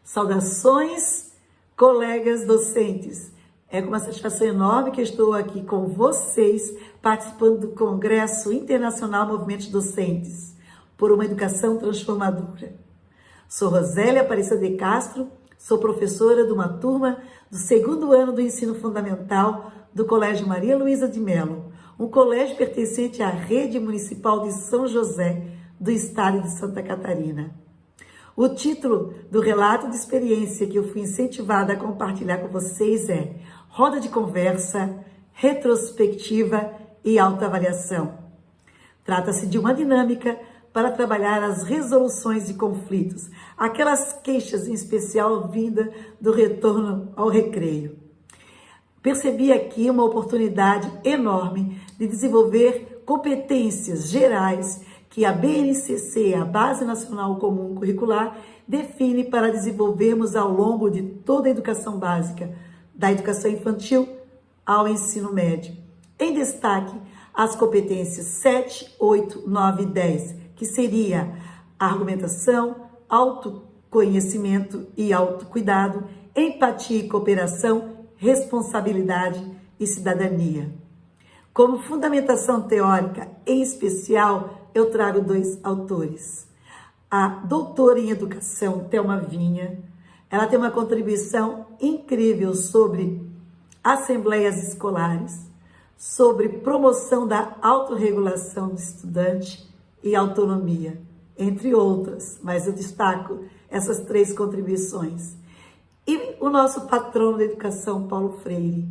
Saudações, colegas docentes. É com uma satisfação enorme que estou aqui com vocês, participando do Congresso Internacional Movimentos Docentes, por uma educação transformadora. Sou Rosélia Aparecida de Castro, sou professora de uma turma do 2º ano do ensino fundamental do Colégio Maria Luísa de Melo, um colégio pertencente à rede municipal de São José, do estado de Santa Catarina. O título do relato de experiência que eu fui incentivada a compartilhar com vocês é Roda de Conversa, Retrospectiva e Autoavaliação. Trata-se de uma dinâmica para trabalhar as resoluções de conflitos, aquelas queixas em especial vinda do retorno ao recreio. Percebi aqui uma oportunidade enorme de desenvolver competências gerais que a BNCC, a Base Nacional Comum Curricular, define para desenvolvermos ao longo de toda a educação básica, da educação infantil ao ensino médio. Em destaque, as competências 7, 8, 9 e 10, que seria a argumentação, autoconhecimento e autocuidado, empatia e cooperação, responsabilidade e cidadania. Como fundamentação teórica, em especial, eu trago 2 autores. A doutora em educação, Thelma Vinha, ela tem uma contribuição incrível sobre assembleias escolares, sobre promoção da autorregulação do estudante e autonomia, entre outras, mas eu destaco essas 3 contribuições. E o nosso patrono da educação, Paulo Freire,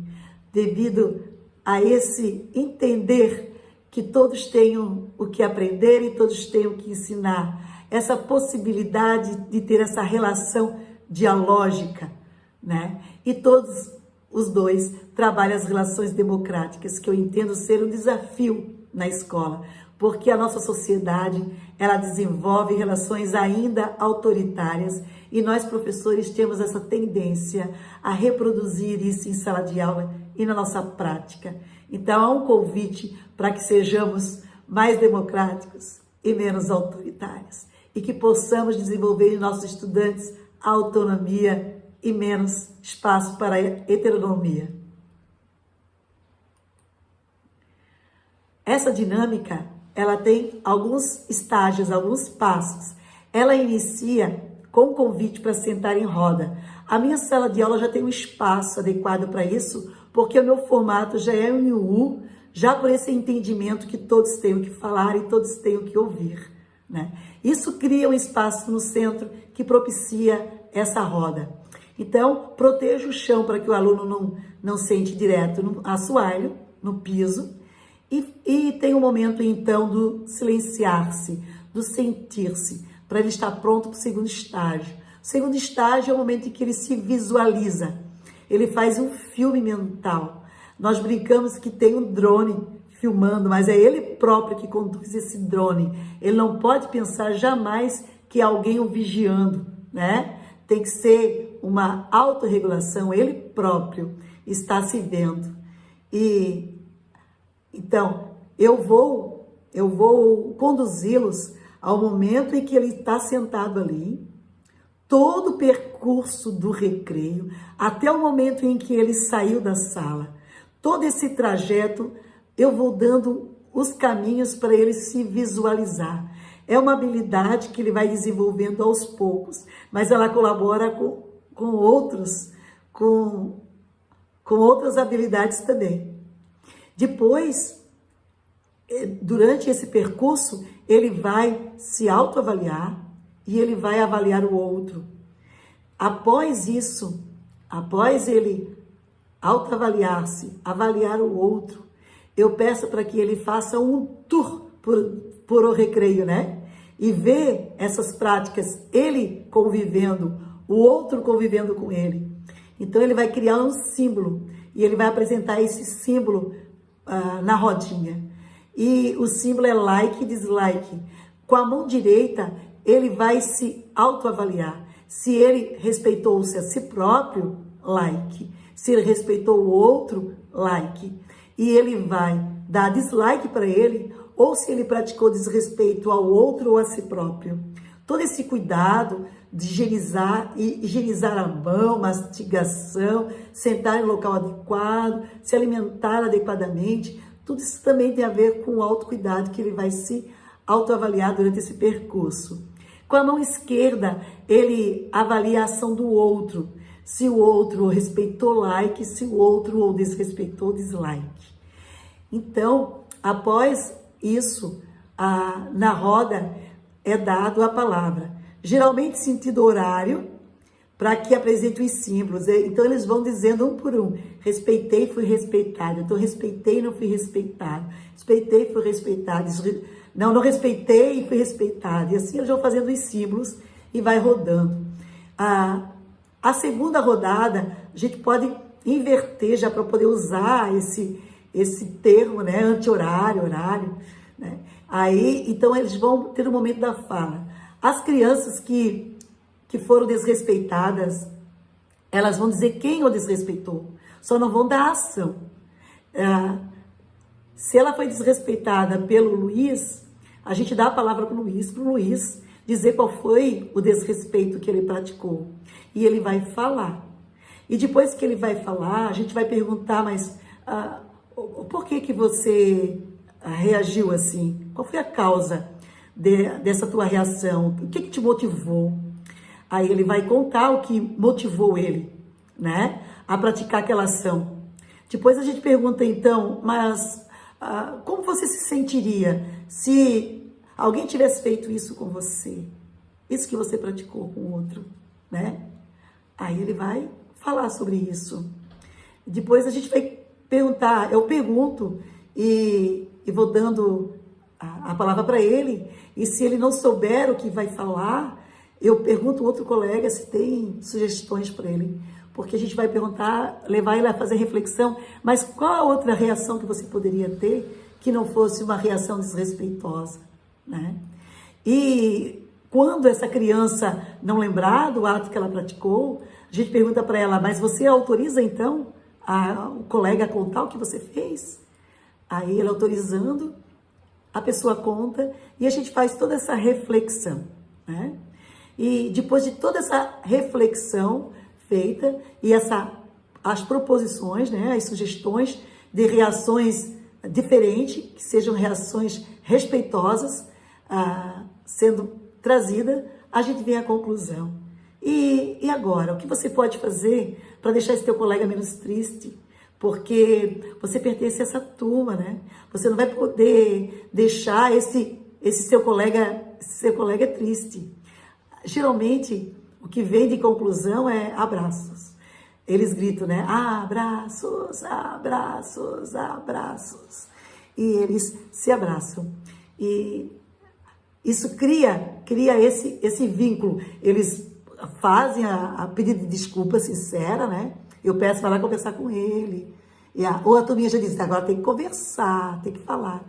devido a esse entender que todos tenham o que aprender e todos tenham o que ensinar, essa possibilidade de ter essa relação dialógica, né? E todos os 2 trabalham as relações democráticas, que eu entendo ser um desafio na escola, porque a nossa sociedade, ela desenvolve relações ainda autoritárias e nós, professores, temos essa tendência a reproduzir isso em sala de aula e na nossa prática. Então, há um convite para que sejamos mais democráticos e menos autoritários e que possamos desenvolver em nossos estudantes a autonomia e menos espaço para a heteronomia. Essa dinâmica, ela tem alguns estágios, alguns passos. Ela inicia com um convite para sentar em roda. A minha sala de aula já tem um espaço adequado para isso, porque o meu formato já é um U, já por esse entendimento que todos têm o que falar e todos têm o que ouvir, né? Isso cria um espaço no centro que propicia essa roda. Então, proteja o chão para que o aluno não sente direto no assoalho, no piso, e tem um momento, então, do silenciar-se, do sentir-se, para ele estar pronto para o 2º estágio. O 2º estágio é o momento em que ele se visualiza, ele faz um filme mental. Nós brincamos que tem um drone filmando, mas é ele próprio que conduz esse drone. Ele não pode pensar jamais que alguém o vigiando, né? Tem que ser uma autorregulação, ele próprio está se vendo. E então, eu vou conduzi-los ao momento em que ele está sentado ali, todo o percurso do recreio, até o momento em que ele saiu da sala. Todo esse trajeto, eu vou dando os caminhos para ele se visualizar. É uma habilidade que ele vai desenvolvendo aos poucos, mas ela colabora com outras habilidades também. Depois, durante esse percurso, ele vai se autoavaliar e ele vai avaliar o outro. Após isso, após ele autoavaliar-se, avaliar o outro, eu peço para que ele faça um tour por o recreio, né? E ver essas práticas, ele convivendo, o outro convivendo com ele. Então, ele vai criar um símbolo e ele vai apresentar esse símbolo na rodinha. E o símbolo é like e dislike. Com a mão direita, ele vai se autoavaliar. Se ele respeitou-se a si próprio, like. Se ele respeitou o outro, like. E ele vai dar dislike para ele, ou se ele praticou desrespeito ao outro ou a si próprio. todo esse cuidado de higienizar a mão, mastigação, sentar em local adequado, se alimentar adequadamente, tudo isso também tem a ver com o autocuidado que ele vai se autoavaliar durante esse percurso. Com a mão esquerda, ele avalia a ação do outro, se o outro respeitou like, se o outro ou desrespeitou dislike. Então, após isso, na roda é dado a palavra, geralmente sentido horário, para que apresente os símbolos. Então, eles vão dizendo um por um, respeitei, fui respeitado. Então, respeitei, não fui respeitado. Respeitei, fui respeitado. Não respeitei e fui respeitado. E assim eles vão fazendo os símbolos e vai rodando. A segunda rodada, a gente pode inverter já para poder usar esse termo, né? Anti-horário, horário, né? Aí, então, eles vão ter o momento da fala. As crianças que foram desrespeitadas, elas vão dizer quem o desrespeitou, só não vão dar ação. Se ela foi desrespeitada pelo Luiz, a gente dá a palavra para o Luiz dizer qual foi o desrespeito que ele praticou. E ele vai falar. E depois que ele vai falar, a gente vai perguntar, mas por que você reagiu assim? Qual foi a causa dessa tua reação? O que te motivou? Aí ele vai contar o que motivou ele, né, a praticar aquela ação. Depois a gente pergunta então, mas como você se sentiria se alguém tivesse feito isso com você? Isso que você praticou com o outro, né? Aí ele vai falar sobre isso. Depois a gente vai perguntar, eu pergunto e vou dando a palavra para ele, e se ele não souber o que vai falar, eu pergunto ao outro colega se tem sugestões para ele, porque a gente vai perguntar, levar ele a fazer reflexão, mas qual a outra reação que você poderia ter que não fosse uma reação desrespeitosa, né? E quando essa criança não lembrar do ato que ela praticou, a gente pergunta para ela, mas você autoriza então o colega a contar o que você fez? Aí ele autorizando, a pessoa conta e a gente faz toda essa reflexão, né? E depois de toda essa reflexão feita e as proposições, né, as sugestões de reações diferentes, que sejam reações respeitosas, sendo trazida, a gente vem à conclusão. E agora, o que você pode fazer para deixar esse teu colega menos triste? Porque você pertence a essa turma, né? Você não vai poder deixar esse seu colega triste. Geralmente, o que vem de conclusão é abraços. Eles gritam, né? Abraços, abraços, abraços. E eles se abraçam. E isso cria esse vínculo. Eles fazem a pedido de desculpa sincera, né? Eu peço para lá conversar com ele. Ou a turminha já diz, agora tem que conversar, tem que falar.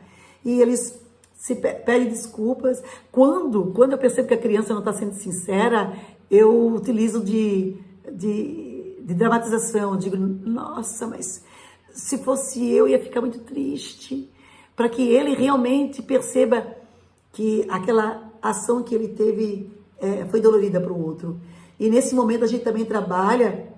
E eles se pedem desculpas. Quando eu percebo que a criança não está sendo sincera, eu utilizo de dramatização. Eu digo, nossa, mas se fosse eu ia ficar muito triste. Para que ele realmente perceba que aquela ação que ele teve foi dolorida para o outro. E nesse momento a gente também trabalha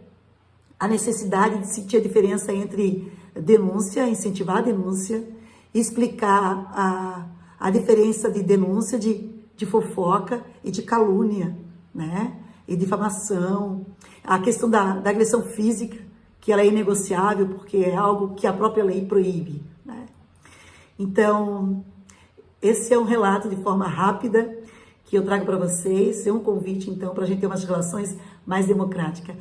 a necessidade de sentir a diferença entre denúncia, incentivar a denúncia, explicar a diferença de denúncia, de fofoca e de calúnia, né? E difamação. A questão da agressão física, que ela é inegociável, porque é algo que a própria lei proíbe, né? Então, esse é um relato de forma rápida que eu trago para vocês. É um convite, então, para a gente ter umas relações mais democráticas.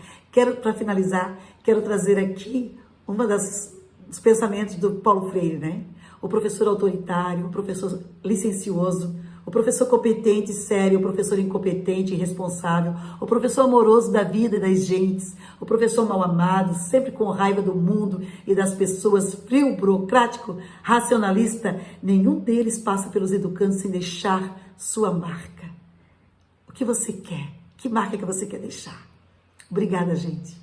Para finalizar, quero trazer aqui dos pensamentos do Paulo Freire, né? O professor autoritário, o professor licencioso, o professor competente e sério, o professor incompetente e irresponsável, o professor amoroso da vida e das gentes, o professor mal amado, sempre com raiva do mundo e das pessoas, frio, burocrático, racionalista, nenhum deles passa pelos educandos sem deixar sua marca. O que você quer? Que marca que você quer deixar? Obrigada, gente.